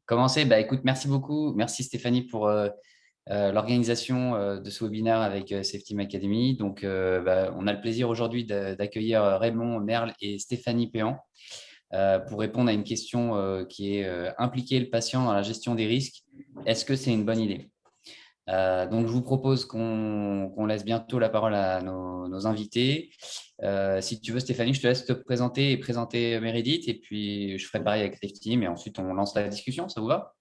commencer. Bah, écoute, merci beaucoup. Merci Stéphanie pour l'organisation de ce webinaire avec Safety Team Academy. Donc, on a le plaisir aujourd'hui d'accueillir Raymond Merle et Stéphanie Péan pour répondre à une question qui est impliquer le patient dans la gestion des risques. Est-ce que c'est une bonne idée? Donc, je vous propose qu'on laisse bientôt la parole à nos invités. Si tu veux, Stéphanie, je te laisse te présenter et présenter Meredith. Et puis, je ferai pareil avec Safety, mais ensuite, on lance la discussion. Ça vous va?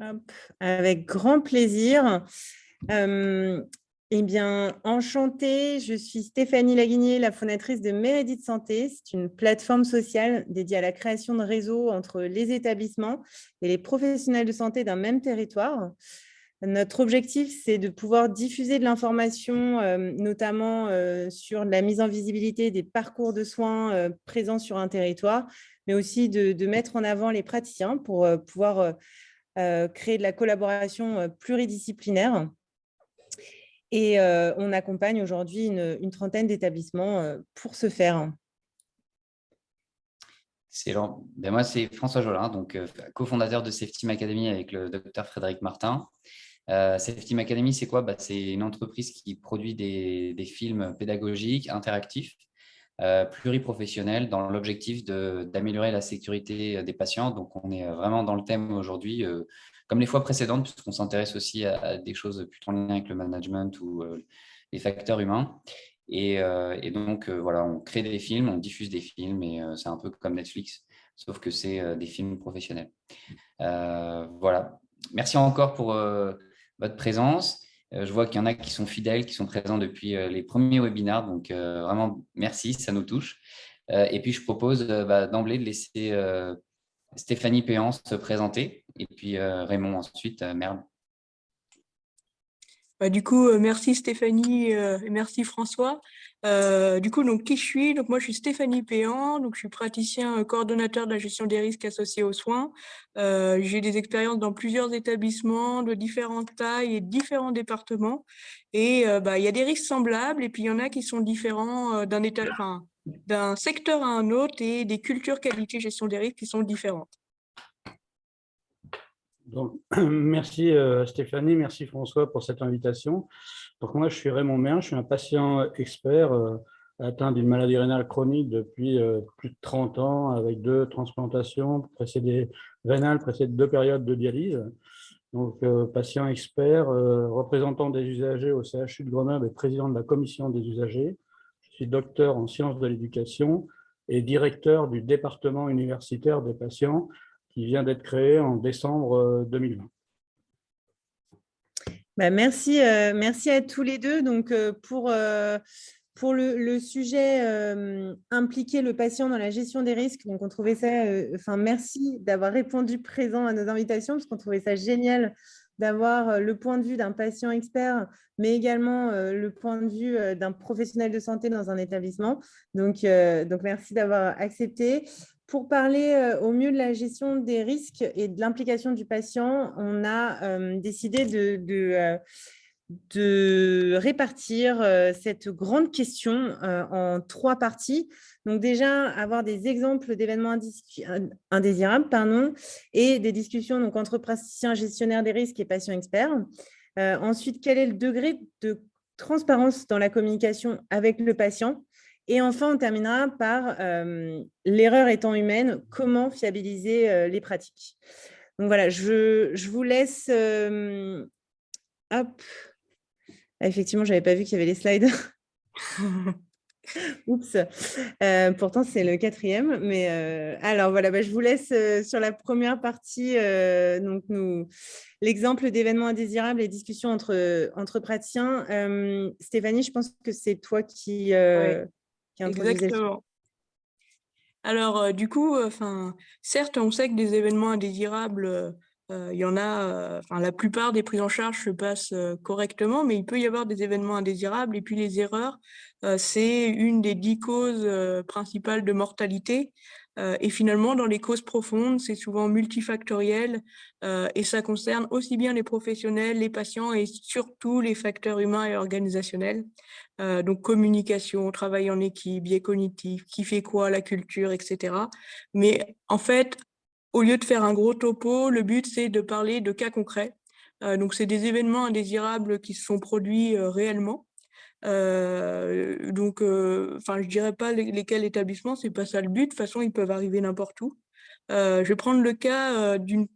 Hop, avec grand plaisir. Eh bien, enchantée, je suis Stéphanie Laguigné, la fondatrice de Meredith Santé. C'est une plateforme sociale dédiée à la création de réseaux entre les établissements et les professionnels de santé d'un même territoire. Notre objectif, c'est de pouvoir diffuser de l'information, notamment sur la mise en visibilité des parcours de soins présents sur un territoire, mais aussi de mettre en avant les praticiens pour pouvoir créer de la collaboration pluridisciplinaire. Et on accompagne aujourd'hui une trentaine d'établissements pour ce faire. Excellent. Moi, c'est François Jolin, donc cofondateur de Safety Team Academy avec le docteur Frédéric Martin. Safety Team Academy, c'est quoi? C'est une entreprise qui produit des films pédagogiques, interactifs, pluriprofessionnels, dans l'objectif d'améliorer la sécurité des patients. Donc, on est vraiment dans le thème aujourd'hui, comme les fois précédentes, puisqu'on s'intéresse aussi à des choses plutôt en lien avec le management ou les facteurs humains. Et donc, voilà, on crée des films, on diffuse des films, et c'est un peu comme Netflix, sauf que c'est des films professionnels. Voilà. Merci encore pour votre présence. Je vois qu'il y en a qui sont fidèles, qui sont présents depuis les premiers webinaires. Donc, vraiment, merci, ça nous touche. Et puis, je propose d'emblée de laisser Stéphanie Péan se présenter. Et puis, Raymond ensuite, Merle. Du coup, merci Stéphanie et merci François. Du coup, donc, qui je suis? Donc, moi, je suis Stéphanie Péan, donc je suis praticien coordonnateur de la gestion des risques associés aux soins. J'ai des expériences dans plusieurs établissements de différentes tailles et différents départements. Et il y a des risques semblables et puis il y en a qui sont différents d'un secteur à un autre et des cultures qualité gestion des risques qui sont différentes. Donc, merci Stéphanie, merci François pour cette invitation. Donc moi, je suis Raymond Merle, je suis un patient expert atteint d'une maladie rénale chronique depuis plus de 30 ans avec 2 transplantations rénales précédées de 2 périodes de dialyse. Donc patient expert, représentant des usagers au CHU de Grenoble et président de la commission des usagers. Je suis docteur en sciences de l'éducation et directeur du département universitaire des patients qui vient d'être créé en décembre 2020. Merci à tous les deux. Donc, pour le sujet impliquer le patient dans la gestion des risques, donc on trouvait ça, merci d'avoir répondu présent à nos invitations, parce qu'on trouvait ça génial d'avoir le point de vue d'un patient expert, mais également le point de vue d'un professionnel de santé dans un établissement. Donc merci d'avoir accepté. Pour parler au mieux de la gestion des risques et de l'implication du patient, on a décidé de répartir cette grande question en 3 parties. Donc déjà, avoir des exemples d'événements indésirables et des discussions donc, entre praticiens gestionnaires des risques et patients experts. Ensuite, quel est le degré de transparence dans la communication avec le patient? Et enfin, on terminera par l'erreur étant humaine, comment fiabiliser les pratiques. Donc voilà, je vous laisse… hop. Effectivement, je n'avais pas vu qu'il y avait les slides. Oups. Pourtant, c'est le 4e. Mais alors, voilà, je vous laisse sur la première partie. L'exemple d'événements indésirables et discussions entre praticiens. Stéphanie, je pense que c'est toi qui introduisais. Exactement. Alors, du coup, certes, on sait que des événements indésirables, il y en a, la plupart des prises en charge se passent correctement, mais il peut y avoir des événements indésirables. Et puis, les erreurs, c'est une des 10 causes principales de mortalité. Et finalement, dans les causes profondes, c'est souvent multifactoriel et ça concerne aussi bien les professionnels, les patients et surtout les facteurs humains et organisationnels. Donc, communication, travail en équipe, biais cognitif, qui fait quoi, la culture, etc. Mais en fait, au lieu de faire un gros topo, le but, c'est de parler de cas concrets. Donc, c'est des événements indésirables qui se sont produits réellement. Donc, je dirais pas lesquels établissements, c'est pas ça le but. De toute façon, ils peuvent arriver n'importe où. Je vais prendre le cas d'une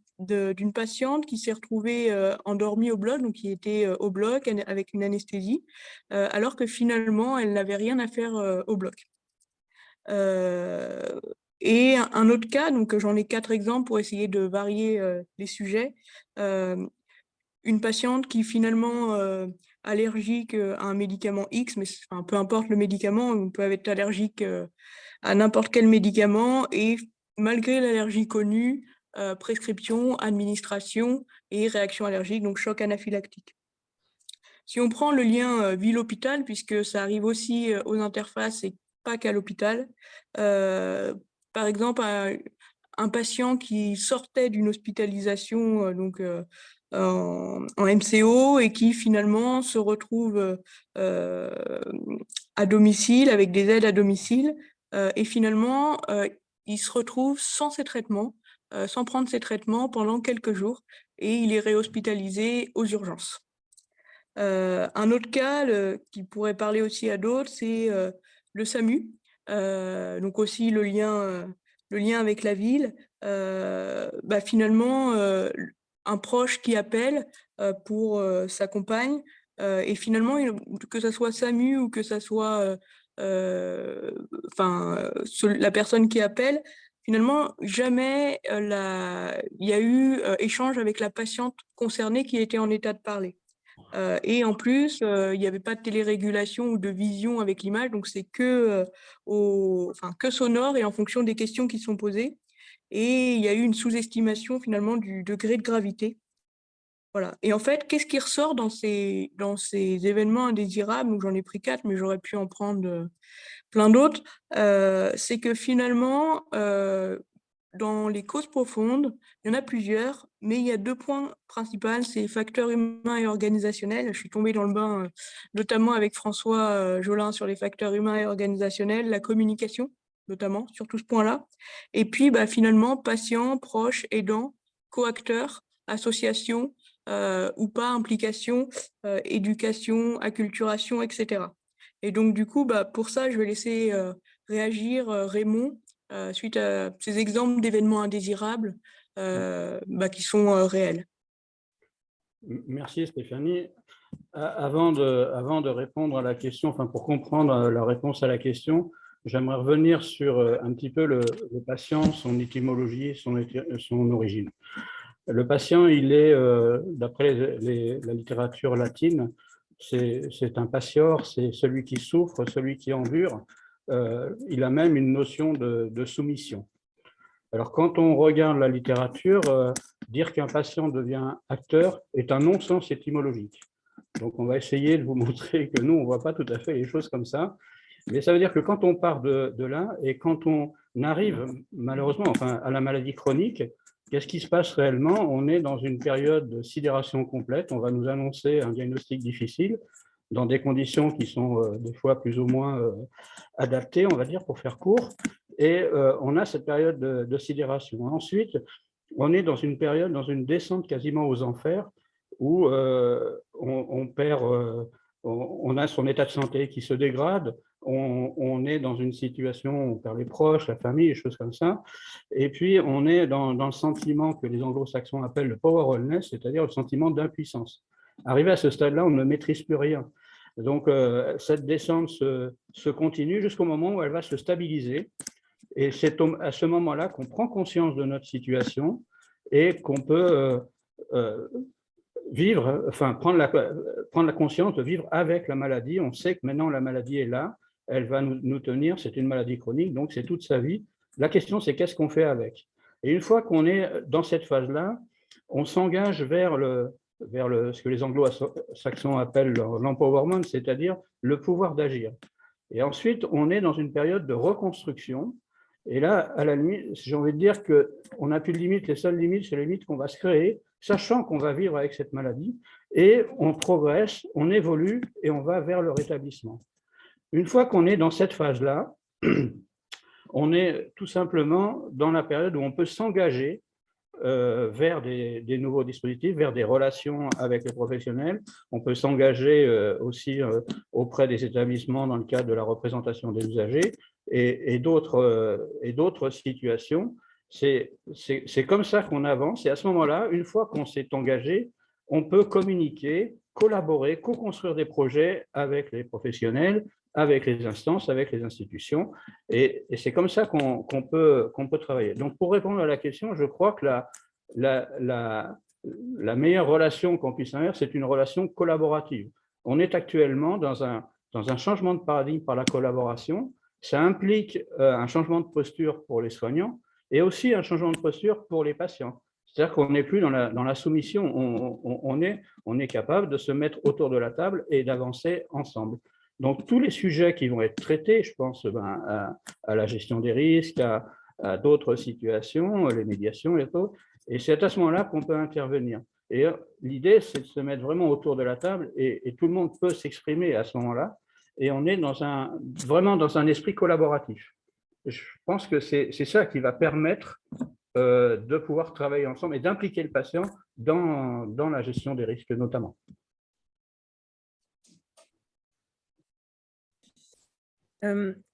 patiente qui s'est retrouvée endormie au bloc, donc qui était au bloc avec une anesthésie, alors que finalement, elle n'avait rien à faire au bloc. Et un autre cas, donc j'en ai 4 exemples pour essayer de varier les sujets. Une patiente qui finalement allergique à un médicament X, mais peu importe le médicament, on peut être allergique à n'importe quel médicament et malgré l'allergie connue, prescription, administration et réaction allergique, donc choc anaphylactique. Si on prend le lien ville-hôpital, puisque ça arrive aussi aux interfaces et pas qu'à l'hôpital, par exemple, un patient qui sortait d'une hospitalisation en MCO et qui finalement se retrouve à domicile avec des aides à domicile et finalement il se retrouve sans ses traitements, sans prendre ses traitements pendant quelques jours et il est réhospitalisé aux urgences. Un autre cas qui pourrait parler aussi à d'autres, c'est le SAMU, donc aussi le lien avec la ville. Finalement, un proche qui appelle pour sa compagne, et finalement, que ça soit SAMU ou que ça soit la personne qui appelle, finalement, jamais il y a eu échange avec la patiente concernée qui était en état de parler. Et en plus, il n'y avait pas de télérégulation ou de vision avec l'image, donc c'est que sonore et en fonction des questions qui sont posées. Et il y a eu une sous-estimation finalement du degré de gravité. Voilà. Et en fait, qu'est-ce qui ressort dans ces événements indésirables? Donc j'en ai pris 4, mais j'aurais pu en prendre plein d'autres. C'est que finalement, dans les causes profondes, il y en a plusieurs, mais il y a 2 points principaux, c'est les facteurs humains et organisationnels. Je suis tombée dans le bain, notamment avec François Jolin sur les facteurs humains et organisationnels, la communication, notamment, sur tout ce point-là. Et puis, finalement, patients, proches, aidants, co-acteurs, associations ou pas, implication, éducation, acculturation, etc. Et donc, du coup, pour ça, je vais laisser réagir Raymond, suite à ces exemples d'événements indésirables qui sont réels. Merci Stéphanie. Avant de répondre à la question, pour comprendre la réponse à la question, j'aimerais revenir sur un petit peu le patient, son étymologie, son origine. Le patient, il est, d'après la littérature latine, c'est un patior, c'est celui qui souffre, celui qui endure. Il a même une notion de soumission. Alors, quand on regarde la littérature, dire qu'un patient devient acteur est un non-sens étymologique. Donc, on va essayer de vous montrer que nous, on ne voit pas tout à fait les choses comme ça. Mais ça veut dire que quand on part de là et quand on arrive, malheureusement, à la maladie chronique, qu'est-ce qui se passe réellement? On est dans une période de sidération complète. On va nous annoncer un diagnostic difficile dans des conditions qui sont des fois plus ou moins adaptées, on va dire, pour faire court. Et on a cette période de sidération. Ensuite, on est dans une période, dans une descente quasiment aux enfers, où on perd, on a son état de santé qui se dégrade, on est dans une situation, on perd les proches, la famille, des choses comme ça, et puis on est dans le sentiment que les anglo-saxons appellent le powerlessness, c'est-à-dire le sentiment d'impuissance. Arrivé à ce stade-là, on ne maîtrise plus rien. Donc cette descente se continue jusqu'au moment où elle va se stabiliser, et c'est à ce moment-là qu'on prend conscience de notre situation et qu'on peut vivre, prendre la conscience de vivre avec la maladie. On sait que maintenant la maladie est là, elle va nous tenir, c'est une maladie chronique, donc c'est toute sa vie. La question, c'est qu'est-ce qu'on fait avec? Et une fois qu'on est dans cette phase-là, on s'engage vers ce que les anglo-saxons appellent l'empowerment, c'est-à-dire le pouvoir d'agir. Et ensuite, on est dans une période de reconstruction. Et là, à la limite, j'ai envie de dire qu'on n'a plus de limites. Les seules limites, c'est les limites qu'on va se créer, sachant qu'on va vivre avec cette maladie. Et on progresse, on évolue et on va vers le rétablissement. Une fois qu'on est dans cette phase-là, on est tout simplement dans la période où on peut s'engager vers des nouveaux dispositifs, vers des relations avec les professionnels. On peut s'engager aussi auprès des établissements dans le cadre de la représentation des usagers et d'autres situations. C'est comme ça qu'on avance. Et à ce moment-là, une fois qu'on s'est engagé, on peut communiquer, collaborer, co-construire des projets avec les professionnels, avec les instances, avec les institutions. Et c'est comme ça qu'on peut travailler. Donc, pour répondre à la question, je crois que la meilleure relation qu'on puisse avoir, c'est une relation collaborative. On est actuellement dans un changement de paradigme par la collaboration. Ça implique un changement de posture pour les soignants et aussi un changement de posture pour les patients. C'est-à-dire qu'on n'est plus dans la soumission, on est capable de se mettre autour de la table et d'avancer ensemble. Donc, tous les sujets qui vont être traités, je pense à la gestion des risques, à d'autres situations, les médiations et tout, et c'est à ce moment-là qu'on peut intervenir. Et l'idée, c'est de se mettre vraiment autour de la table et tout le monde peut s'exprimer à ce moment-là. Et on est vraiment dans un esprit collaboratif. Je pense que c'est ça qui va permettre de pouvoir travailler ensemble et d'impliquer le patient dans la gestion des risques notamment.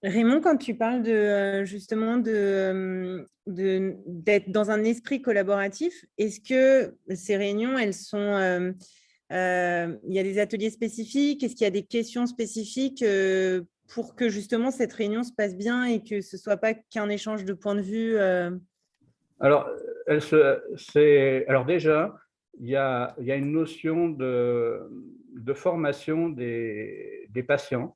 Raymond, quand tu parles justement d'être dans un esprit collaboratif, est-ce que ces réunions, elles sont, il y a des ateliers spécifiques? Est-ce qu'il y a des questions spécifiques pour que justement cette réunion se passe bien et que ce ne soit pas qu'un échange de points de vue? Alors déjà, il y a une notion de formation des patients.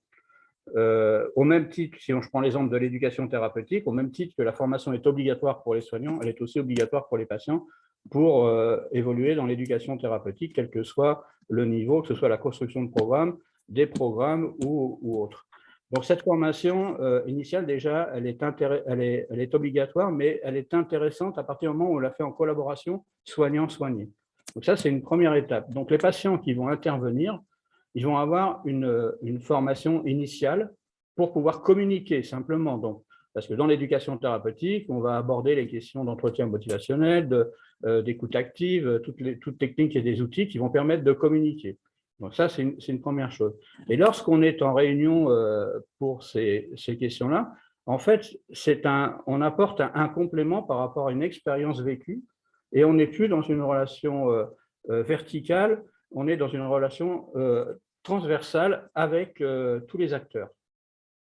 Au même titre, si je prends l'exemple de l'éducation thérapeutique, au même titre que la formation est obligatoire pour les soignants, elle est aussi obligatoire pour les patients pour évoluer dans l'éducation thérapeutique, quel que soit le niveau, que ce soit la construction de programmes, des programmes ou autres. Donc, cette formation initiale, déjà, elle est obligatoire, mais elle est intéressante à partir du moment où on la fait en collaboration soignant-soigné. Donc, ça, c'est une première étape. Donc, les patients qui vont intervenir, ils vont avoir une formation initiale pour pouvoir communiquer simplement. Donc, parce que dans l'éducation thérapeutique, on va aborder les questions d'entretien motivationnel, d'écoute active, toutes techniques et des outils qui vont permettre de communiquer. Donc ça, c'est une première chose. Et lorsqu'on est en réunion pour ces questions-là, en fait, on apporte un complément par rapport à une expérience vécue et on n'est plus dans une relation verticale, on est dans une relation transversale avec tous les acteurs.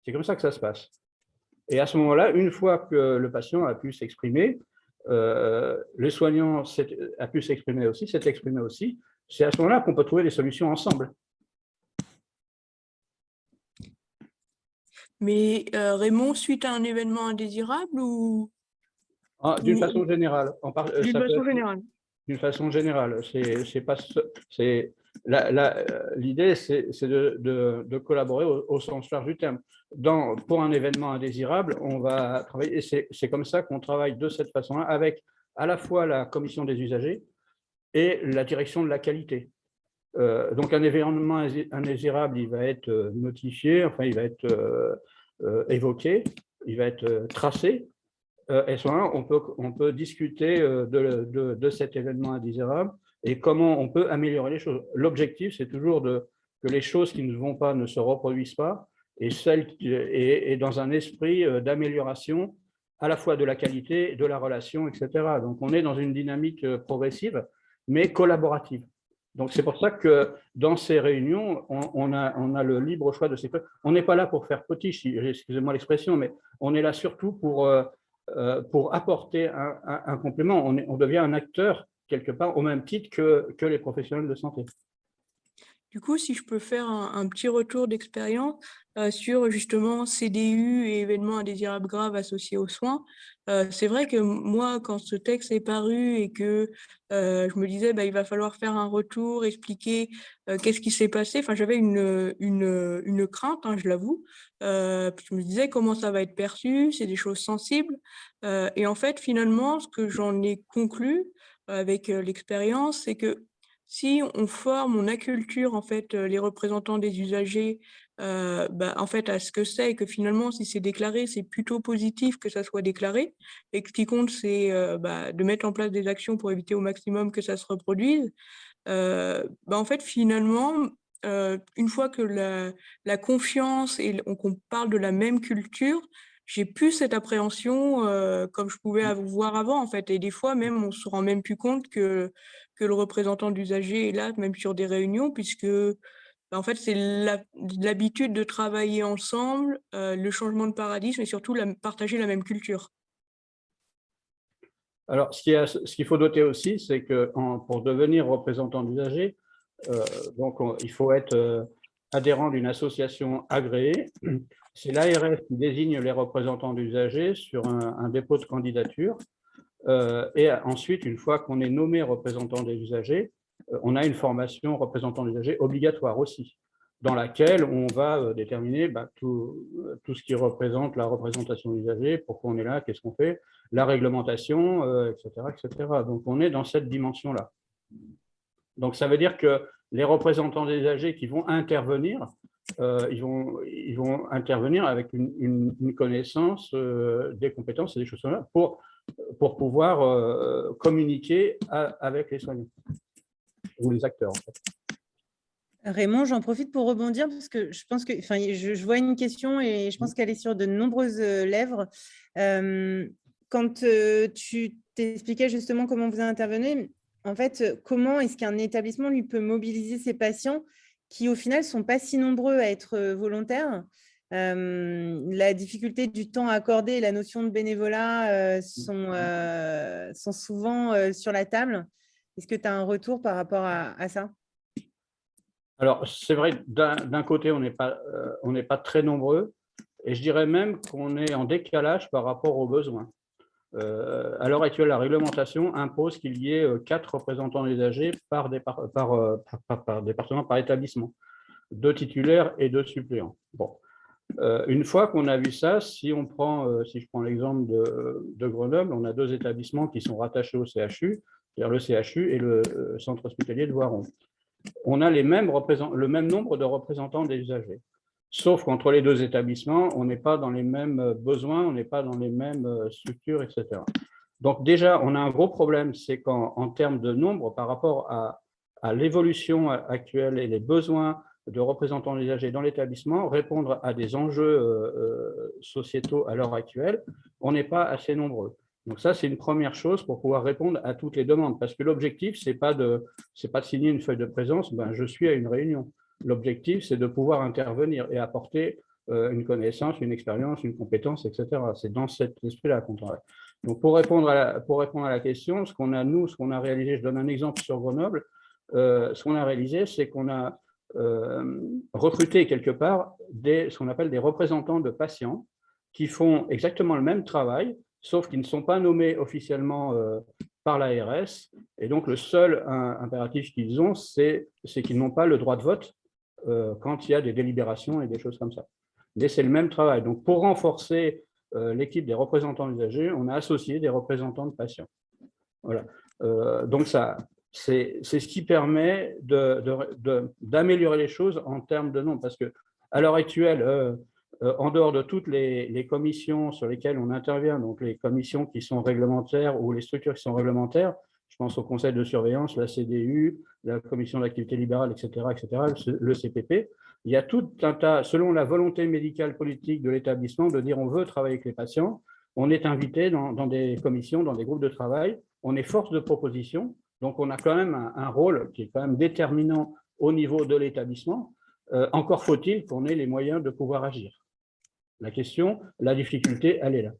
C'est comme ça que ça se passe. Et à ce moment-là, une fois que le patient a pu s'exprimer, le soignant a pu s'exprimer aussi, s'est exprimé aussi, c'est à ce moment-là qu'on peut trouver des solutions ensemble. Mais Raymond, suite à un événement indésirable ou… D'une façon générale. D'une façon générale. D'une façon générale. L'idée, c'est de collaborer au sens large du terme. Pour un événement indésirable, on va travailler, et c'est comme ça qu'on travaille de cette façon-là, avec à la fois la commission des usagers et la direction de la qualité. Donc, un événement indésirable, il va être notifié, enfin, il va être évoqué, il va être tracé. Et souvent, on peut discuter de cet événement indésirable et comment on peut améliorer les choses. L'objectif, c'est toujours que les choses qui ne vont pas ne se reproduisent pas et dans un esprit d'amélioration à la fois de la qualité, de la relation, etc. Donc, on est dans une dynamique progressive, mais collaborative. Donc, c'est pour ça que dans ces réunions, on a le libre choix de ces choses. On n'est pas là pour faire potiche, excusez-moi l'expression, mais on est là surtout pour apporter un complément. On devient un acteur, quelque part, au même titre que les professionnels de santé. Du coup, si je peux faire un petit retour d'expérience sur justement CDU et événements indésirables graves associés aux soins, c'est vrai que moi, quand ce texte est paru et que je me disais il va falloir faire un retour, expliquer qu'est-ce qui s'est passé, enfin, j'avais une crainte, hein, je l'avoue. Je me disais comment ça va être perçu, c'est des choses sensibles. Et en fait, finalement, ce que j'en ai conclu avec l'expérience, c'est que si on forme, on acculture en fait les représentants des usagers en fait, à ce que c'est et que finalement, si c'est déclaré, c'est plutôt positif que ça soit déclaré. Et que ce qui compte, c'est de mettre en place des actions pour éviter au maximum que ça se reproduise. En fait, finalement, une fois que la confiance et qu'on parle de la même culture, j'ai plus cette appréhension comme je pouvais avoir avant, en fait. Et des fois, même, on se rend même plus compte que le représentant d'usager est là, même sur des réunions, puisque en fait, c'est l'habitude de travailler ensemble, le changement de paradigme et surtout partager la même culture. Alors, ce qu'il faut noter aussi, c'est que pour devenir représentant d'usagers, il faut être adhérent d'une association agréée. C'est l'ARF qui désigne les représentants d'usagers sur un dépôt de candidature. Et ensuite, une fois qu'on est nommé représentant des usagers, on a une formation représentant des usagers obligatoire aussi, dans laquelle on va déterminer tout ce qui représente la représentation des usagers, pourquoi on est là, qu'est-ce qu'on fait, la réglementation, etc., etc. Donc, on est dans cette dimension-là. Donc, ça veut dire que les représentants des usagers qui vont intervenir, ils vont intervenir avec une connaissance des compétences et des choses comme ça pour pouvoir communiquer avec les soignants ou les acteurs, en fait. Raymond, j'en profite pour rebondir parce que je pense que, je vois une question et je pense qu'elle est sur de nombreuses lèvres. Quand tu t'expliquais justement comment vous intervenez, en fait, comment est-ce qu'un établissement lui peut mobiliser ses patients qui, au final, ne sont pas si nombreux à être volontaires? La difficulté du temps accordé et la notion de bénévolat sont souvent sur la table. Est-ce que tu as un retour par rapport à ça? Alors, c'est vrai, d'un côté, on n'est pas très nombreux, et je dirais même qu'on est en décalage par rapport aux besoins. À l'heure actuelle, la réglementation impose qu'il y ait 4 représentants des usagers par département, par établissement, 2 titulaires et 2 suppléants. Bon. Une fois qu'on a vu ça, si je prends l'exemple de Grenoble, on a 2 établissements qui sont rattachés au CHU, c'est-à-dire le CHU et le centre hospitalier de Voiron. On a le même nombre de représentants des usagers. Sauf qu'entre les 2 établissements, on n'est pas dans les mêmes besoins, on n'est pas dans les mêmes structures, etc. Donc déjà, on a un gros problème, c'est qu'en termes de nombre, par rapport à l'évolution actuelle et les besoins de représentants des usagers dans l'établissement, répondre à des enjeux sociétaux à l'heure actuelle, on n'est pas assez nombreux. Donc ça, c'est une première chose pour pouvoir répondre à toutes les demandes, parce que l'objectif, ce n'est pas de signer une feuille de présence, je suis à une réunion. L'objectif, c'est de pouvoir intervenir et apporter une connaissance, une expérience, une compétence, etc. C'est dans cet esprit-là qu'on travaille. Donc, pour répondre à la question, ce qu'on a réalisé, je donne un exemple sur Grenoble, ce qu'on a réalisé, c'est qu'on a recruté quelque part ce qu'on appelle des représentants de patients qui font exactement le même travail, sauf qu'ils ne sont pas nommés officiellement par l'ARS. Et donc, le seul impératif qu'ils ont, c'est qu'ils n'ont pas le droit de vote quand il y a des délibérations et des choses comme ça. Mais c'est le même travail. Donc, pour renforcer l'équipe des représentants usagers, on a associé des représentants de patients. Voilà. Donc, c'est ce qui permet d'améliorer les choses en termes de nombre. Parce qu'à l'heure actuelle, en dehors de toutes les commissions sur lesquelles on intervient, donc les commissions qui sont réglementaires ou les structures qui sont réglementaires, je pense au conseil de surveillance, la CDU, la commission d'activité libérale, etc., le CPP, il y a tout un tas, selon la volonté médicale politique de l'établissement, de dire on veut travailler avec les patients, on est invité dans des commissions, dans des groupes de travail, on est force de proposition, donc on a quand même un rôle qui est quand même déterminant au niveau de l'établissement. Encore faut-il qu'on ait les moyens de pouvoir agir. La difficulté, elle est là.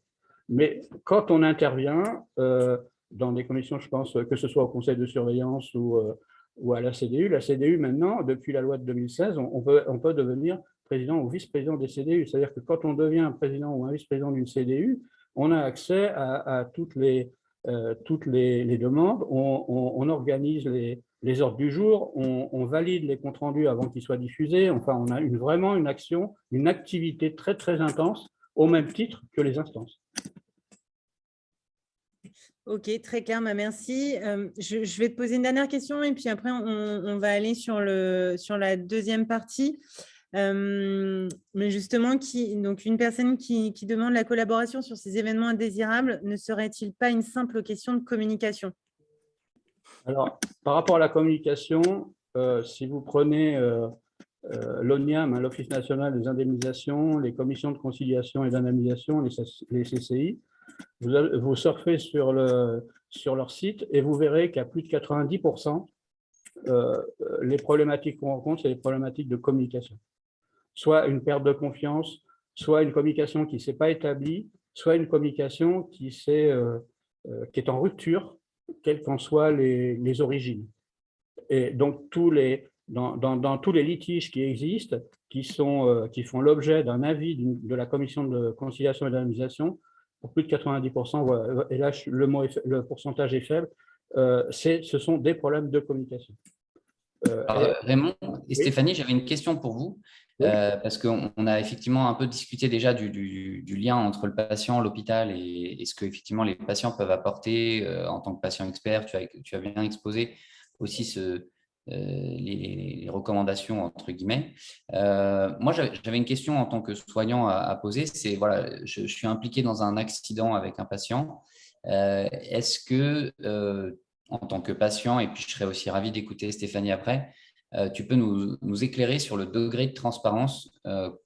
Mais quand on intervient dans des commissions, je pense que ce soit au conseil de surveillance ou à la CDU maintenant, depuis la loi de 2016, on peut devenir président ou vice-président des CDU. C'est-à-dire que quand on devient président ou un vice-président d'une CDU, on a accès à toutes les demandes, on organise les ordres du jour, on valide les comptes rendus avant qu'ils soient diffusés. Enfin, on a vraiment une action, une activité très, très intense, au même titre que les instances. Ok, très clair, merci. Je vais te poser une dernière question et puis après, on va aller sur la deuxième partie. Mais justement, donc une personne qui demande la collaboration sur ces événements indésirables, ne serait-il pas une simple question de communication? Alors, par rapport à la communication, si vous prenez l'ONIAM, l'Office national des indemnisations, les commissions de conciliation et d'indemnisation, les CCI, vous surfez sur leur site et vous verrez qu'à plus de 90%, les problématiques qu'on rencontre, c'est les problématiques de communication. Soit une perte de confiance, soit une communication qui ne s'est pas établie, soit une communication qui est en rupture, quelles qu'en soient les origines. Et donc, dans tous les litiges qui existent, qui font l'objet d'un avis de la commission de conciliation et d'indemnisation, pour plus de 90%, et là le pourcentage est faible, ce sont des problèmes de communication. Alors, Raymond et Oui. Stéphanie, j'avais une question pour vous, Oui. parce qu'on a effectivement un peu discuté déjà du lien entre le patient, l'hôpital et ce que effectivement les patients peuvent apporter en tant que patient expert. Tu as bien exposé aussi les recommandations, entre guillemets. Moi, j'avais une question en tant que soignant à poser. C'est, voilà, je suis impliqué dans un accident avec un patient. Est-ce que en tant que patient, et puis je serais aussi ravi d'écouter Stéphanie après, tu peux nous éclairer sur le degré de transparence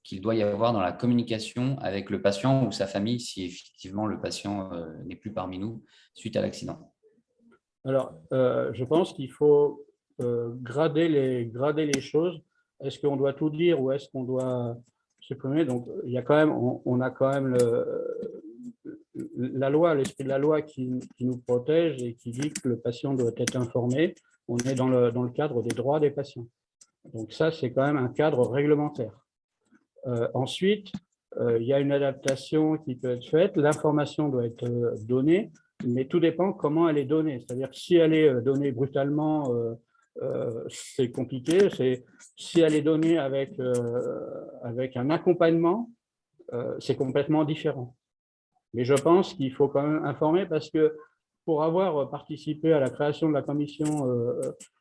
qu'il doit y avoir dans la communication avec le patient ou sa famille si effectivement le patient n'est plus parmi nous suite à l'accident? Alors, je pense qu'il faut grader les choses. Est-ce qu'on doit tout dire ou est-ce qu'on doit supprimer? Donc, il y a quand même, on a quand même la loi, l'esprit de la loi qui nous protège et qui dit que le patient doit être informé. On est dans le cadre des droits des patients. Donc ça, c'est quand même un cadre réglementaire. Ensuite, il y a une adaptation qui peut être faite. L'information doit être donnée, mais tout dépend comment elle est donnée. C'est-à-dire que si elle est donnée brutalement, c'est compliqué. Si elle est donnée avec un accompagnement, c'est complètement différent. Mais je pense qu'il faut quand même informer parce que pour avoir participé à la création de la commission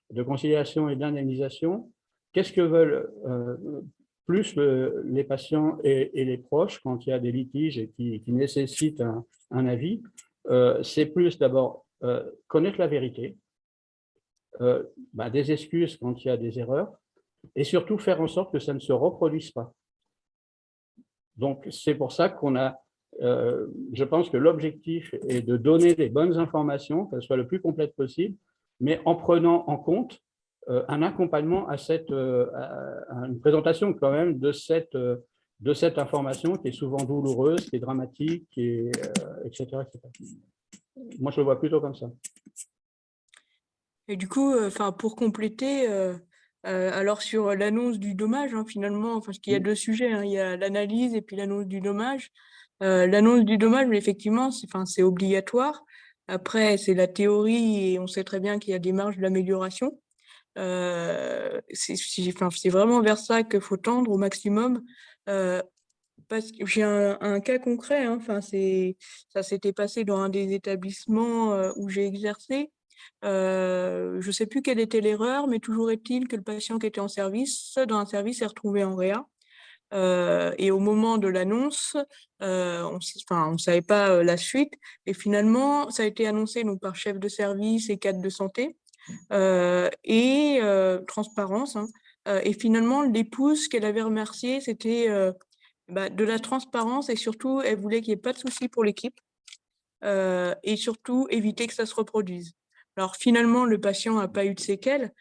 de conciliation et d'indemnisation, qu'est-ce que veulent plus les patients et les proches quand il y a des litiges et qui nécessitent un avis? C'est plus d'abord connaître la vérité, des excuses quand il y a des erreurs et surtout faire en sorte que ça ne se reproduise pas. Donc, c'est pour ça je pense que l'objectif est de donner les bonnes informations, qu'elles soient le plus complètes possible, mais en prenant en compte un accompagnement à une présentation quand même de cette information qui est souvent douloureuse, qui est dramatique, etc., etc. Moi, je le vois plutôt comme ça. Et du coup, pour compléter, alors sur l'annonce du dommage, finalement, parce qu'il y a deux sujets, il y a l'analyse et puis l'annonce du dommage. L'annonce du dommage, effectivement, c'est obligatoire. Après, c'est la théorie et on sait très bien qu'il y a des marges d'amélioration. C'est vraiment vers ça qu'il faut tendre au maximum. Parce que j'ai un cas concret, ça s'était passé dans un des établissements où j'ai exercé. Je ne sais plus quelle était l'erreur, mais toujours est-il que le patient qui était dans un service s'est retrouvé en réa. Et au moment de l'annonce, on ne savait pas la suite. Et finalement, ça a été annoncé donc, par chef de service et cadre de santé et transparence. Et finalement, l'épouse qu'elle avait remerciée, c'était de la transparence et surtout, elle voulait qu'il n'y ait pas de souci pour l'équipe et surtout éviter que ça se reproduise. Alors finalement, le patient n'a pas eu de séquelles,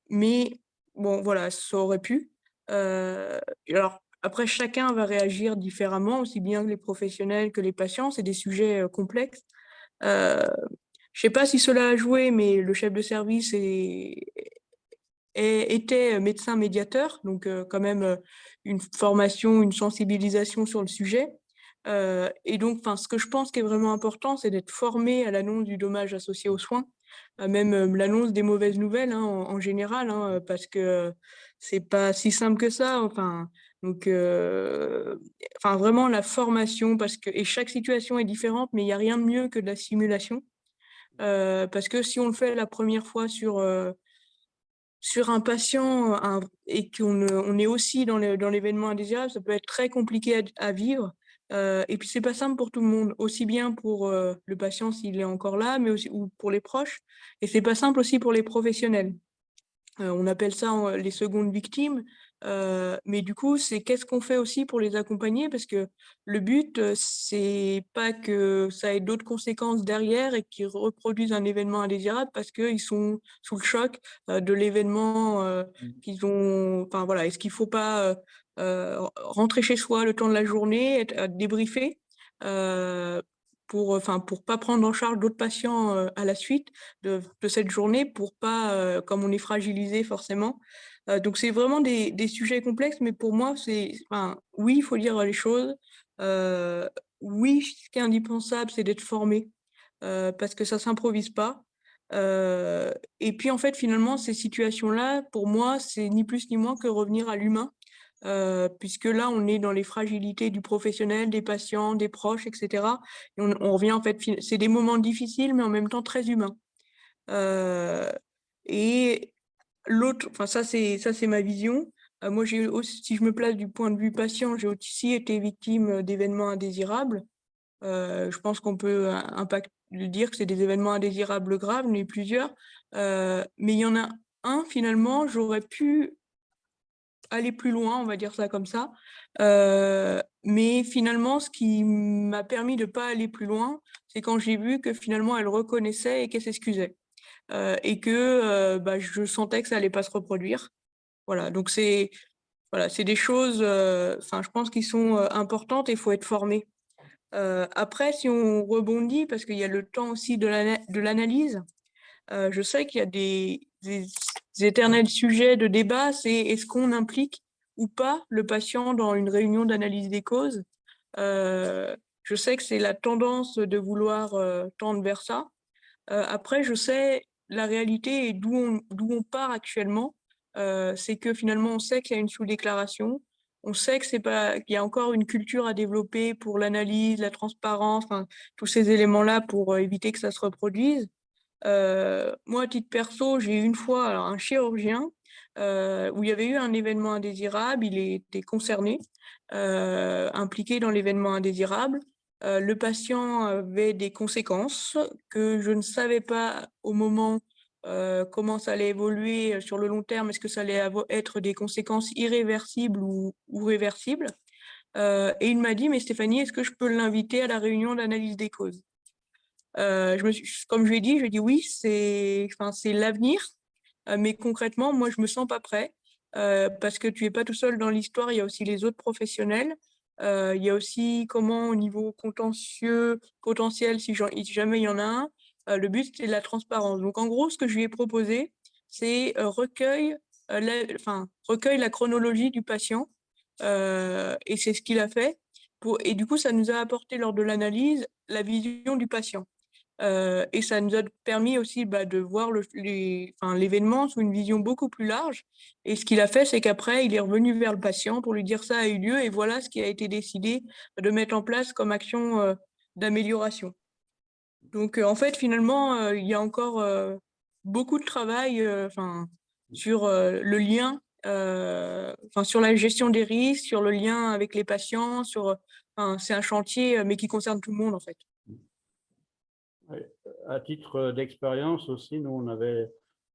mais bon, voilà, ça aurait pu. Alors après, chacun va réagir différemment, aussi bien que les professionnels que les patients. C'est des sujets complexes. Je ne sais pas si cela a joué, mais le chef de service était médecin médiateur, donc quand même une formation, une sensibilisation sur le sujet. Et donc, ce que je pense qui est vraiment important, c'est d'être formé à l'annonce du dommage associé aux soins, même l'annonce des mauvaises nouvelles en général, parce que c'est pas si simple que ça. Donc, vraiment la formation, et chaque situation est différente, mais il n'y a rien de mieux que de la simulation. Parce que si on le fait la première fois sur sur un patient et on est aussi dans l'événement indésirable, ça peut être très compliqué à vivre. Et puis, c'est pas simple pour tout le monde, aussi bien pour le patient s'il est encore là, mais aussi ou pour les proches. Et c'est pas simple aussi pour les professionnels. On appelle ça les secondes victimes. Mais du coup, c'est qu'est-ce qu'on fait aussi pour les accompagner, parce que le but, c'est pas que ça ait d'autres conséquences derrière et qu'ils reproduisent un événement indésirable parce qu'ils sont sous le choc de l'événement qu'ils ont. Enfin voilà, est-ce qu'il faut pas rentrer chez soi le temps de la journée, être débriefé pour pas prendre en charge d'autres patients à la suite de cette journée, pour pas, comme on est fragilisé forcément. Donc, c'est vraiment des sujets complexes, mais pour moi, oui, il faut dire les choses. Oui, ce qui est indispensable, c'est d'être formé, parce que ça ne s'improvise pas. Et puis, en fait, finalement, ces situations-là, pour moi, c'est ni plus ni moins que revenir à l'humain, puisque là, on est dans les fragilités du professionnel, des patients, des proches, etc. Et on revient, en fait, c'est des moments difficiles, mais en même temps très humains. Et l'autre, enfin ça c'est ma vision. Moi, j'ai aussi, si je me place du point de vue patient, j'ai aussi été victime d'événements indésirables. Je pense qu'on peut dire que c'est des événements indésirables graves, mais plusieurs. Mais il y en a un, finalement, j'aurais pu aller plus loin, on va dire ça comme ça. Mais finalement, ce qui m'a permis de ne pas aller plus loin, c'est quand j'ai vu que finalement, elle reconnaissait et qu'elle s'excusait. Et que je sentais que ça allait pas se reproduire. Voilà, donc c'est des choses, je pense, qui sont importantes et il faut être formé. Après, si on rebondit, parce qu'il y a le temps aussi de l'analyse, je sais qu'il y a des éternels sujets de débat, c'est est-ce qu'on implique ou pas le patient dans une réunion d'analyse des causes. Je sais que c'est la tendance de vouloir tendre vers ça. Après, je sais la réalité et d'où on part actuellement, c'est que finalement, on sait qu'il y a une sous-déclaration, on sait que c'est pas, qu'il y a encore une culture à développer pour l'analyse, la transparence, enfin, tous ces éléments-là pour éviter que ça se reproduise. Moi, à titre perso, j'ai eu une fois un chirurgien où il y avait eu un événement indésirable, il était concerné, impliqué dans l'événement indésirable. Le patient avait des conséquences que je ne savais pas au moment comment ça allait évoluer sur le long terme. Est-ce que ça allait être des conséquences irréversibles ou réversibles? Et il m'a dit, mais Stéphanie, est-ce que je peux l'inviter à la réunion d'analyse des causes? Comme je lui ai dit, oui, c'est l'avenir, mais concrètement, moi, je me sens pas prêt parce que tu es pas tout seul dans l'histoire, il y a aussi les autres professionnels. Il y a aussi comment, au niveau contentieux potentiel, si jamais il y en a un, le but, c'est la transparence. Donc, en gros, ce que je lui ai proposé, c'est recueille la chronologie du patient, et c'est ce qu'il a fait. Et du coup, ça nous a apporté lors de l'analyse la vision du patient. Et ça nous a permis aussi de voir l'événement sous une vision beaucoup plus large. Et ce qu'il a fait, c'est qu'après, il est revenu vers le patient pour lui dire ça a eu lieu et voilà ce qui a été décidé de mettre en place comme action d'amélioration. Donc, en fait, finalement, il y a encore beaucoup de travail sur le lien, sur la gestion des risques, sur le lien avec les patients. C'est un chantier, mais qui concerne tout le monde, en fait. À titre d'expérience aussi, nous, on avait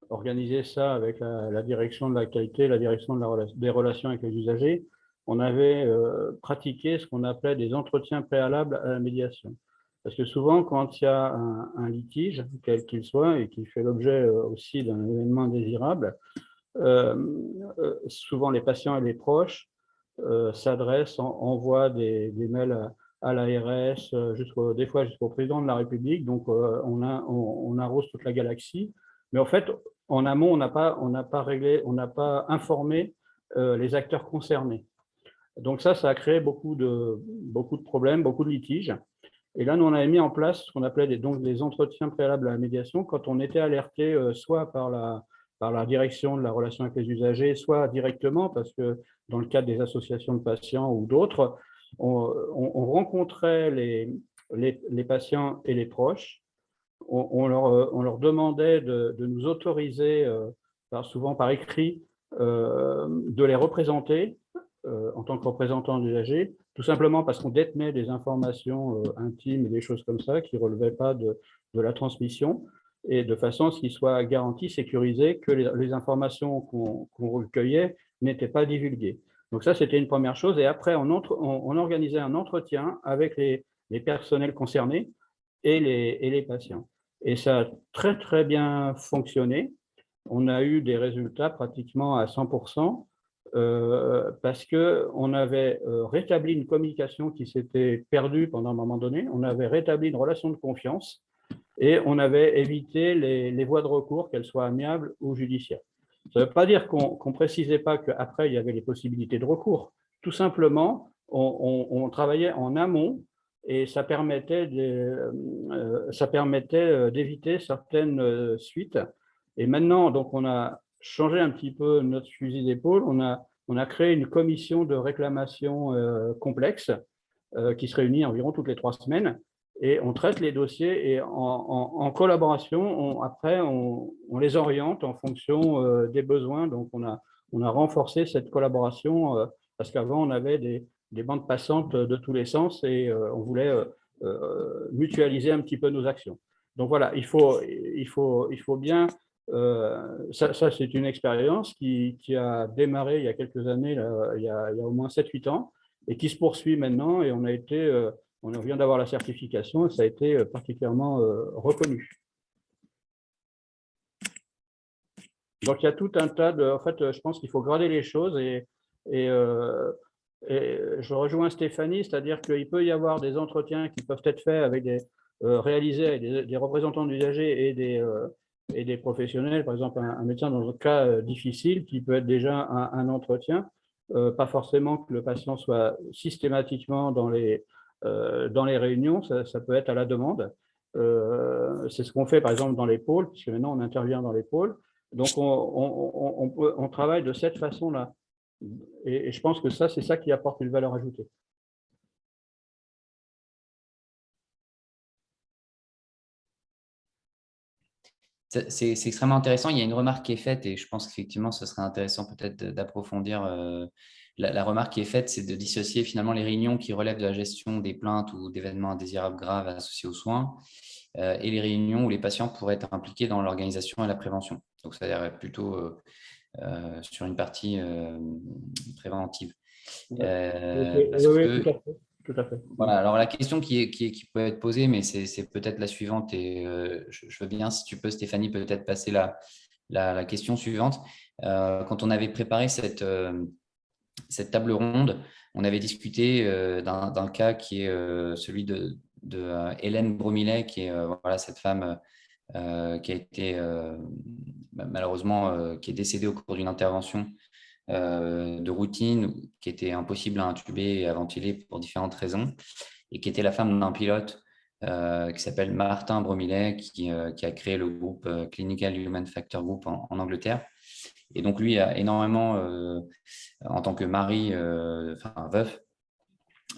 organisé ça avec la direction de la qualité, la direction des relations avec les usagers. On avait pratiqué ce qu'on appelait des entretiens préalables à la médiation. Parce que souvent, quand il y a un litige, quel qu'il soit, et qui fait l'objet aussi d'un événement indésirable, souvent les patients et les proches s'adressent, envoient des mails à l'ARS, des fois jusqu'au président de la République. Donc, on arrose toute la galaxie. Mais en fait, en amont, on n'a pas informé les acteurs concernés. Donc ça a créé beaucoup de problèmes, beaucoup de litiges. Et là, nous, on avait mis en place ce qu'on appelait des entretiens préalables à la médiation quand on était alerté soit par la direction de la relation avec les usagers, soit directement, parce que dans le cadre des associations de patients ou d'autres, on rencontrait les patients et les proches. On leur demandait de nous autoriser souvent par écrit, de les représenter en tant que représentant d'usagers, tout simplement parce qu'on détenait des informations intimes et des choses comme ça qui ne relevaient pas de la transmission, et de façon à ce qu'il soit garanti, sécurisé, que les informations qu'on recueillait n'étaient pas divulguées. Donc ça, c'était une première chose. Et après, on organisait un entretien avec les personnels concernés et les patients. Et ça a très, très bien fonctionné. On a eu des résultats pratiquement à 100%, parce qu'on avait rétabli une communication qui s'était perdue pendant un moment donné, on avait rétabli une relation de confiance et on avait évité les voies de recours, qu'elles soient amiables ou judiciaires. Ça ne veut pas dire qu'on ne précisait pas qu'après, il y avait les possibilités de recours. Tout simplement, on travaillait en amont et ça permettait d'éviter certaines suites. Et maintenant, donc, on a changé un petit peu notre fusil d'épaule. On a créé une commission de réclamation complexe qui se réunit environ toutes les 3 semaines. Et on traite les dossiers et en collaboration, après, on les oriente en fonction des besoins. Donc, on a renforcé cette collaboration parce qu'avant, on avait des bandes passantes de tous les sens et on voulait mutualiser un petit peu nos actions. Donc, voilà, il faut bien… ça c'est une expérience qui a démarré il y a quelques années, là, il y a au moins 7-8 ans, et qui se poursuit maintenant. Et on vient d'avoir la certification et ça a été particulièrement reconnu. Donc, il y a tout un tas de… En fait, je pense qu'il faut grader les choses et je rejoins Stéphanie, c'est-à-dire qu'il peut y avoir des entretiens qui peuvent être faits réalisés avec des représentants d'usagers et des professionnels. Par exemple, un médecin dans un cas difficile qui peut être déjà un entretien. Pas forcément que le patient soit systématiquement dans les réunions, ça peut être à la demande. C'est ce qu'on fait par exemple dans les pôles, puisque maintenant on intervient dans les pôles. Donc on travaille de cette façon-là. Et je pense que c'est ça qui apporte une valeur ajoutée. C'est extrêmement intéressant. Il y a une remarque qui est faite et je pense qu'effectivement, ce serait intéressant peut-être d'approfondir. La remarque qui est faite, c'est de dissocier finalement les réunions qui relèvent de la gestion des plaintes ou d'événements indésirables graves associés aux soins et les réunions où les patients pourraient être impliqués dans l'organisation et la prévention. Donc, c'est-à-dire plutôt sur une partie préventive. Oui, tout à fait. Voilà, alors la question qui peut être posée, mais c'est peut-être la suivante, et je veux bien, si tu peux, Stéphanie, peut-être passer la question suivante. Quand on avait préparé cette table ronde, on avait discuté d'un cas qui est celui de Hélène Bromilet, qui est voilà, cette femme qui a été malheureusement qui est décédée au cours d'une intervention de routine qui était impossible à intuber et à ventiler pour différentes raisons, et qui était la femme d'un pilote qui s'appelle Martin Bromilet, qui a créé le groupe Clinical Human Factor Group en Angleterre. Et donc, lui a énormément, en tant que mari, enfin veuf,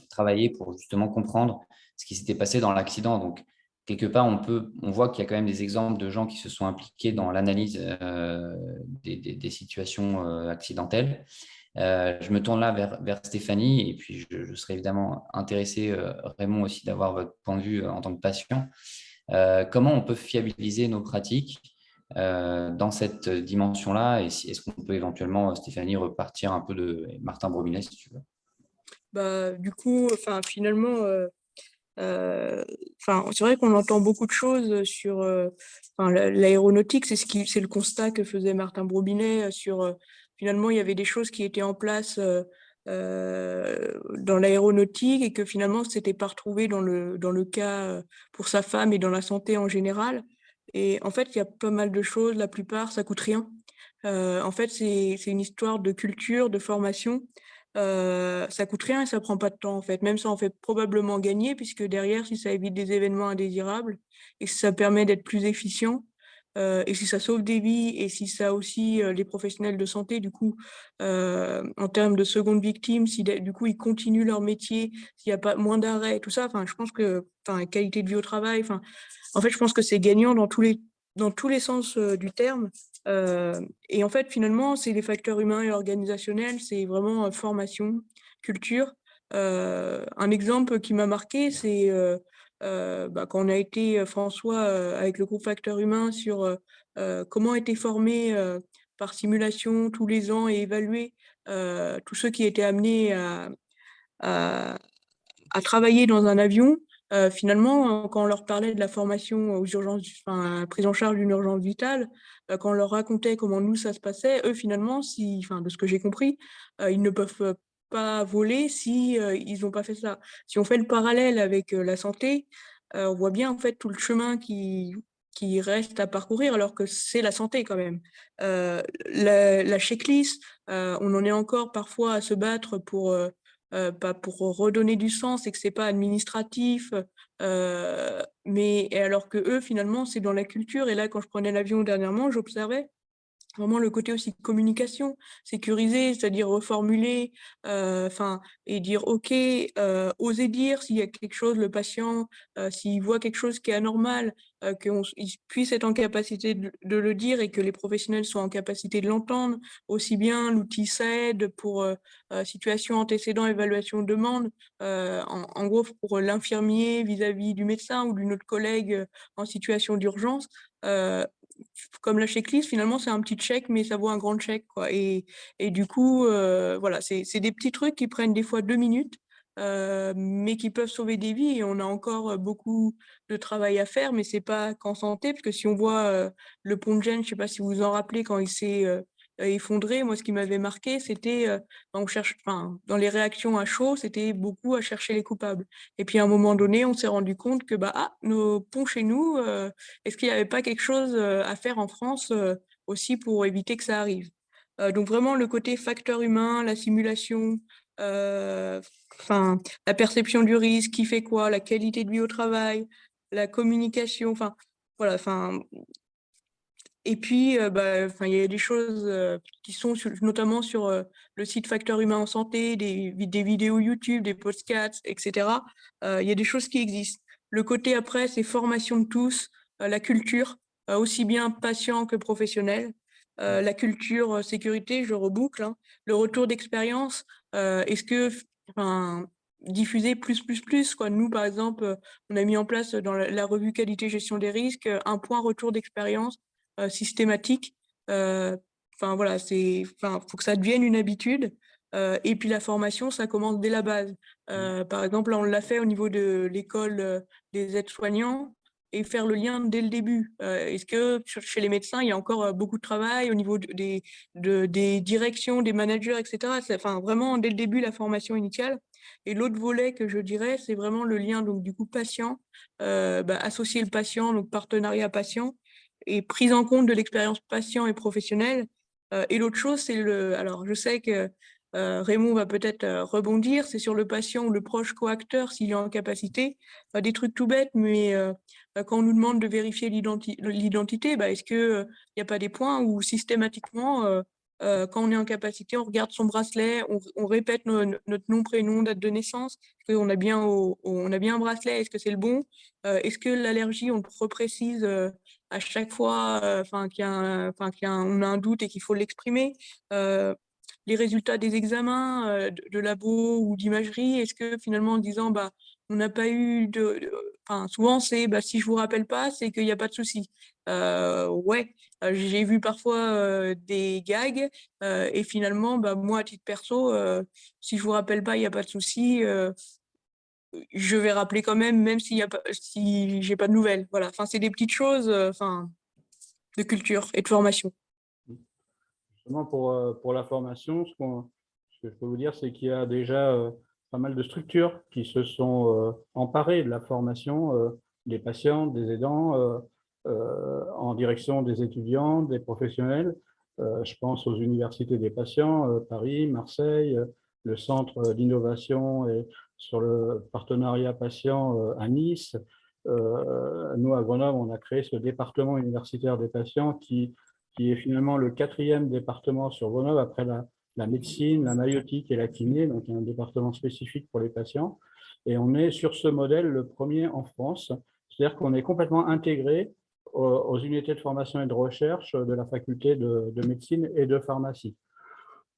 travaillé pour justement comprendre ce qui s'était passé dans l'accident. Donc, quelque part, on voit qu'il y a quand même des exemples de gens qui se sont impliqués dans l'analyse des situations accidentelles. Je me tourne là vers Stéphanie, et puis je serais évidemment intéressé, Raymond, aussi d'avoir votre point de vue en tant que patient. Comment on peut fiabiliser nos pratiques dans cette dimension-là, et est-ce qu'on peut éventuellement, Stéphanie, repartir un peu de Martin Bromilet, si tu veux? Du coup, finalement… c'est vrai qu'on entend beaucoup de choses sur l'aéronautique. C'est le constat que faisait Martin Bromilet sur finalement il y avait des choses qui étaient en place dans l'aéronautique et que finalement c'était pas retrouvé dans le cas pour sa femme et dans la santé en général. Et en fait, il y a pas mal de choses. La plupart, ça coûte rien. En fait, c'est une histoire de culture, de formation. Ça coûte rien et ça prend pas de temps en fait. Même ça en fait probablement gagner, puisque derrière, si ça évite des événements indésirables et si ça permet d'être plus efficient et si ça sauve des vies et si ça aussi les professionnels de santé du coup en termes de seconde victime, si du coup ils continuent leur métier, s'il y a pas moins d'arrêts, tout ça. Je pense que qualité de vie au travail. En fait, je pense que c'est gagnant dans tous dans tous les sens du terme. Et en fait, finalement, c'est les facteurs humains et organisationnels, c'est vraiment formation, culture. Un exemple qui m'a marqué, c'est quand on a été, François, avec le groupe Facteurs Humains sur comment étaient formés par simulation tous les ans et évalués tous ceux qui étaient amenés à travailler dans un avion. Finalement, quand on leur parlait de la formation aux urgences, enfin, prise en charge d'une urgence vitale, quand on leur racontait comment nous ça se passait, eux finalement, de ce que j'ai compris, ils ne peuvent pas voler si ils n'ont pas fait ça. Si on fait le parallèle avec la santé, on voit bien en fait tout le chemin qui reste à parcourir, alors que c'est la santé quand même. La checklist, on en est encore parfois à se battre pour redonner du sens et que c'est pas administratif, mais alors que eux finalement c'est dans la culture. Et là, quand je prenais l'avion dernièrement, j'observais vraiment le côté aussi communication, sécuriser, c'est-à-dire reformuler, et dire OK, oser dire s'il y a quelque chose, le patient, s'il voit quelque chose qui est anormal, qu'il puisse être en capacité de le dire et que les professionnels soient en capacité de l'entendre. Aussi bien l'outil SAID pour situation, antécédent, évaluation, demande, en gros pour l'infirmier vis-à-vis du médecin ou d'une autre collègue en situation d'urgence. Comme la checklist, finalement, c'est un petit check, mais ça vaut un grand check, quoi. Et du coup, voilà, c'est des petits trucs qui prennent des fois 2 minutes, mais qui peuvent sauver des vies. Et on a encore beaucoup de travail à faire, mais c'est pas qu'en santé, parce que si on voit le pont de Gênes, je sais pas si vous vous en rappelez, quand il s'est effondré, moi, ce qui m'avait marqué, c'était dans les réactions à chaud, c'était beaucoup à chercher les coupables. Et puis à un moment donné, on s'est rendu compte que nos ponts chez nous, est-ce qu'il n'y avait pas quelque chose à faire en France aussi pour éviter que ça arrive? Donc vraiment le côté facteur humain, la simulation, euh, la perception du risque, qui fait quoi, la qualité de vie au travail, la communication, voilà, et puis, il y a des choses qui sont notamment sur le site Facteurs Humains en Santé, des vidéos YouTube, des podcasts, etc. Il y a des choses qui existent. Le côté après, c'est formation de tous, la culture, aussi bien patient que professionnel. La culture, sécurité, je reboucle, hein. Le retour d'expérience, est-ce que, enfin, diffuser plus, quoi. Nous, par exemple, on a mis en place dans la revue qualité-gestion des risques un point retour d'expérience systématique. Voilà, faut que ça devienne une habitude. Et puis la formation, ça commence dès la base. Par exemple, là, on l'a fait au niveau de l'école des aides-soignants et faire le lien dès le début. Est-ce que chez les médecins, il y a encore beaucoup de travail au niveau des directions, des managers, etc. Vraiment, dès le début, la formation initiale. Et l'autre volet que je dirais, c'est vraiment le lien, donc du coup, patient, associer le patient, donc partenariat patient, et prise en compte de l'expérience patient et professionnelle. Et l'autre chose, alors je sais que Raymond va peut-être rebondir, c'est sur le patient ou le proche coacteur s'il est en capacité. Des trucs tout bêtes, mais quand on nous demande de vérifier l'identité, est-ce qu'il n'y a pas des points où systématiquement, quand on est en capacité, on regarde son bracelet, on répète notre nom, prénom, date de naissance, est-ce qu'on a bien, on a bien un bracelet, est-ce que c'est le bon, est-ce que l'allergie, on le reprécise à chaque fois, on a un doute et qu'il faut l'exprimer. Les résultats des examens de labo ou d'imagerie, est-ce que finalement en disant on n'a pas eu souvent c'est si je vous rappelle pas, c'est qu'il n'y a pas de souci. Ouais, j'ai vu parfois des gags et finalement moi à titre perso, si je vous rappelle pas, il n'y a pas de souci. Je vais rappeler quand même s'il y a pas, si j'ai pas de nouvelles. Voilà. C'est des petites choses, de culture et de formation. Justement, pour la formation, ce que je peux vous dire, c'est qu'il y a déjà pas mal de structures qui se sont emparées de la formation des patients, des aidants, en direction des étudiants, des professionnels. Je pense aux universités des patients, Paris, Marseille, le centre d'innovation et sur le partenariat patient à Nice. Nous, à Grenoble, on a créé ce département universitaire des patients qui est finalement le 4e département sur Grenoble après la médecine, la maïeutique et la kiné, donc un département spécifique pour les patients. Et on est sur ce modèle le premier en France, c'est-à-dire qu'on est complètement intégré aux unités de formation et de recherche de la faculté de médecine et de pharmacie.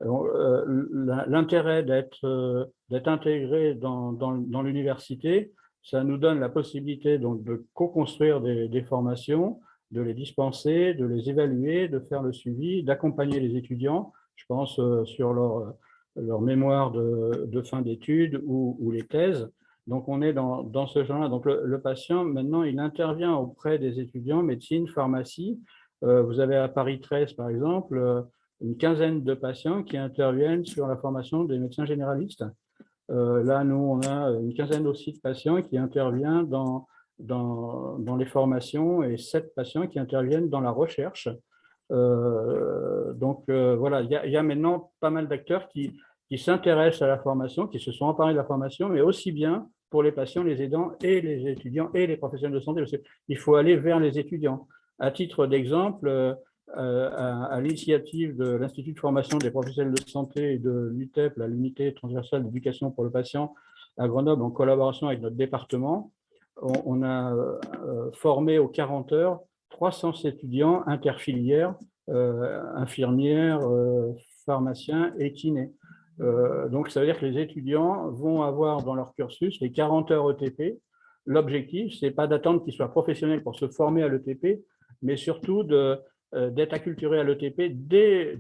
L'intérêt d'être intégré dans l'université, ça nous donne la possibilité donc, de co-construire des formations, de les dispenser, de les évaluer, de faire le suivi, d'accompagner les étudiants, je pense sur leur mémoire de fin d'études ou les thèses. Donc, on est dans ce genre-là. Donc, le patient, maintenant, il intervient auprès des étudiants, médecine, pharmacie. Vous avez à Paris 13, par exemple, une quinzaine de patients qui interviennent sur la formation des médecins généralistes. Là, nous, on a une quinzaine aussi de patients qui interviennent dans les formations et 7 patients qui interviennent dans la recherche. Voilà, il y a maintenant pas mal d'acteurs qui s'intéressent à la formation, qui se sont emparés de la formation, mais aussi bien pour les patients, les aidants et les étudiants et les professionnels de santé. Il faut aller vers les étudiants. À titre d'exemple, à l'initiative de l'Institut de formation des professionnels de santé et de l'UTEP, l'unité transversale d'éducation pour le patient à Grenoble, en collaboration avec notre département, on a formé aux 40 heures 300 étudiants interfilières, infirmières, pharmaciens et kinés. Donc, ça veut dire que les étudiants vont avoir dans leur cursus les 40 heures ETP. L'objectif, ce n'est pas d'attendre qu'ils soient professionnels pour se former à l'ETP, mais surtout d'être acculturés à l'ETP dès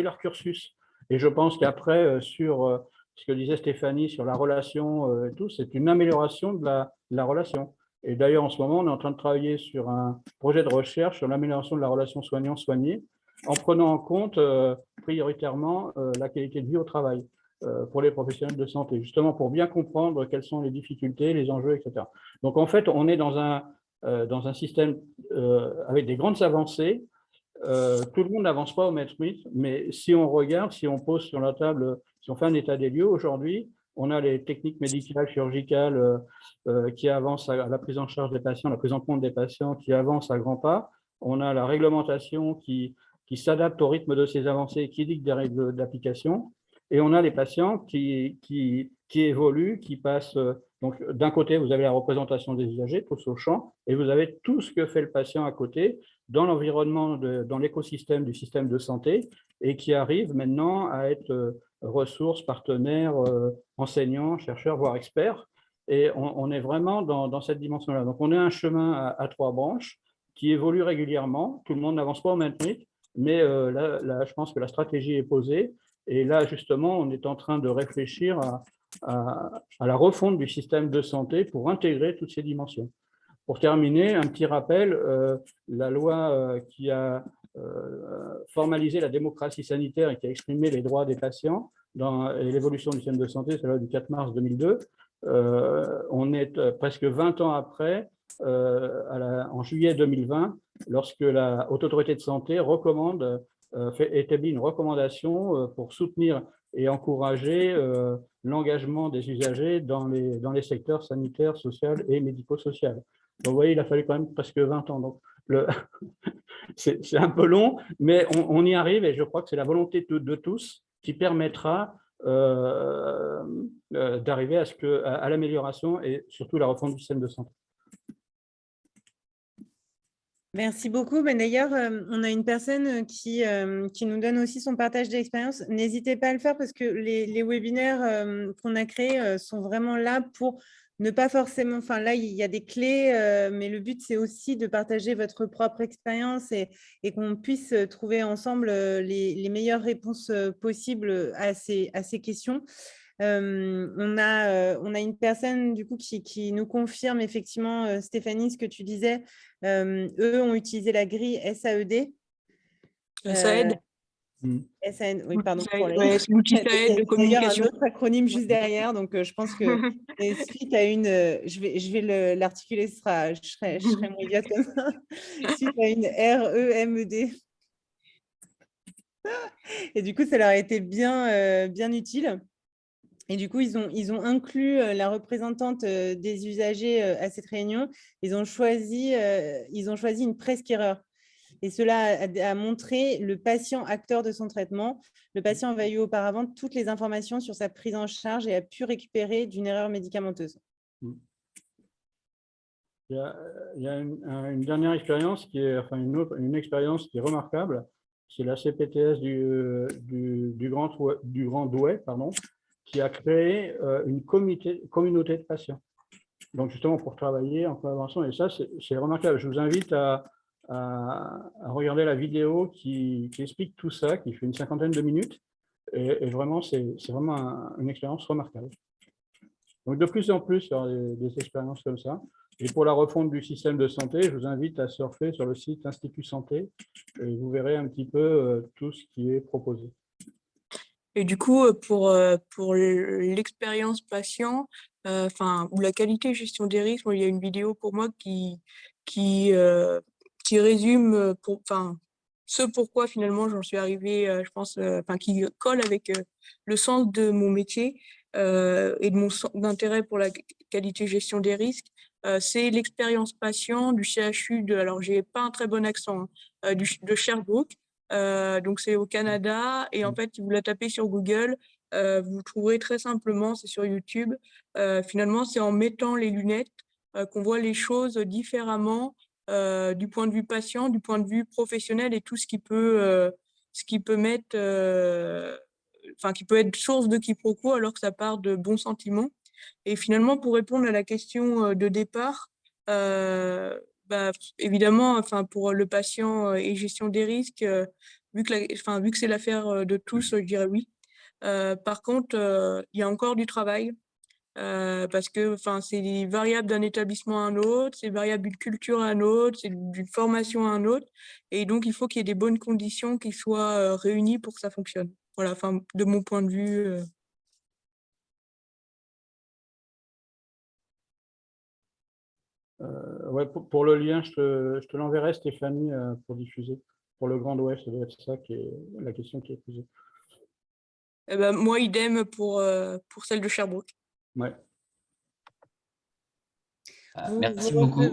leur cursus. Et je pense qu'après, sur ce que disait Stéphanie sur la relation et tout, c'est une amélioration de la relation. Et d'ailleurs, en ce moment, on est en train de travailler sur un projet de recherche sur l'amélioration de la relation soignant-soigné, en prenant en compte prioritairement la qualité de vie au travail pour les professionnels de santé, justement pour bien comprendre quelles sont les difficultés, les enjeux, etc. Donc, en fait, on est dans un système avec des grandes avancées. Tout le monde n'avance pas au mètre rythme, mais si on regarde, si on pose sur la table, si on fait un état des lieux, aujourd'hui, on a les techniques médicales, chirurgicales qui avancent à la prise en charge des patients, la prise en compte des patients qui avancent à grands pas. On a la réglementation qui s'adapte au rythme de ces avancées et qui dicte des règles d'application. Et on a les patients qui évoluent, qui passent. Donc, d'un côté, vous avez la représentation des usagers, tous au champ, et vous avez tout ce que fait le patient à côté, dans l'environnement, dans l'écosystème du système de santé, et qui arrive maintenant à être ressources, partenaires, enseignants, chercheurs, voire experts. Et on est vraiment dans cette dimension-là. Donc, on a un chemin à 3 branches qui évolue régulièrement. Tout le monde n'avance pas au même rythme, mais là, je pense que la stratégie est posée. Et là, justement, on est en train de réfléchir à la refonte du système de santé pour intégrer toutes ces dimensions. Pour terminer, un petit rappel, la loi qui a formalisé la démocratie sanitaire et qui a exprimé les droits des patients dans l'évolution du système de santé, c'est la loi du 4 mars 2002. On est presque 20 ans après, en juillet 2020, lorsque la Haute Autorité de Santé établit une recommandation pour soutenir et encourager l'engagement des usagers dans les secteurs sanitaires, sociaux et médico-sociaux. Donc, vous voyez, il a fallu quand même presque 20 ans. Donc, c'est un peu long, mais on y arrive et je crois que c'est la volonté de tous qui permettra d'arriver à l'amélioration et surtout la refonte du système de santé. Merci beaucoup. D'ailleurs, on a une personne qui nous donne aussi son partage d'expérience. N'hésitez pas à le faire parce que les webinaires qu'on a créés sont vraiment là pour ne pas forcément… Enfin, là, il y a des clés, mais le but, c'est aussi de partager votre propre expérience et qu'on puisse trouver ensemble les meilleures réponses possibles à ces questions. On a une personne du coup qui nous confirme effectivement, Stéphanie, ce que tu disais. Eux ont utilisé la grille SAED. SAED. SAED, oui, pardon. C'est l'outil SAED de communication. Il y a un autre acronyme juste derrière, donc je pense que suite à une… je vais l'articuler, je serai moins idiote comme ça. Suite à une REMED. Et du coup, ça leur a été bien utile. Et du coup, ils ont inclus la représentante des usagers à cette réunion. Ils ont choisi une presque-erreur. Et cela a montré le patient acteur de son traitement. Le patient avait eu auparavant toutes les informations sur sa prise en charge et a pu récupérer d'une erreur médicamenteuse. Il y a une dernière expérience qui est, enfin une expérience qui est remarquable, c'est la CPTS du Grand Douai, pardon, qui a créé une communauté de patients. Donc justement pour travailler en collaboration, et ça c'est remarquable. Je vous invite à regarder la vidéo qui explique tout ça, qui fait une 50aine de minutes, et vraiment c'est vraiment une expérience remarquable. Donc de plus en plus, il y aura des expériences comme ça. Et pour la refonte du système de santé, je vous invite à surfer sur le site Institut Santé et vous verrez un petit peu tout ce qui est proposé. Et du coup, pour l'expérience patient, ou la qualité gestion des risques, il y a une vidéo pour moi qui résume ce pourquoi finalement j'en suis arrivée, je pense, qui colle avec le sens de mon métier et de mon d'intérêt pour la qualité gestion des risques. C'est l'expérience patient du CHU alors j'ai pas un très bon accent, de Sherbrooke. Donc c'est au Canada et en fait si vous la tapez sur Google, vous trouverez très simplement, c'est sur YouTube. Finalement c'est en mettant les lunettes qu'on voit les choses différemment du point de vue patient, du point de vue professionnel et tout ce qui peut mettre qui peut être source de quiproquo alors que ça part de bons sentiments. Et finalement pour répondre à la question de départ, évidemment, pour le patient et gestion des risques, vu que c'est l'affaire de tous, je dirais oui. Par contre, il y a encore du travail parce que c'est des variables d'un établissement à un autre, c'est variable d'une culture à un autre, c'est d'une formation à un autre. Et donc, il faut qu'il y ait des bonnes conditions qui soient réunies pour que ça fonctionne. Voilà, de mon point de vue. Ouais, pour le lien, je te l'enverrai, Stéphanie, pour diffuser. Pour le Grand Ouest, ça doit être ça qui est la question qui est posée. Moi, idem pour celle de Sherbrooke. Ouais. Merci beaucoup.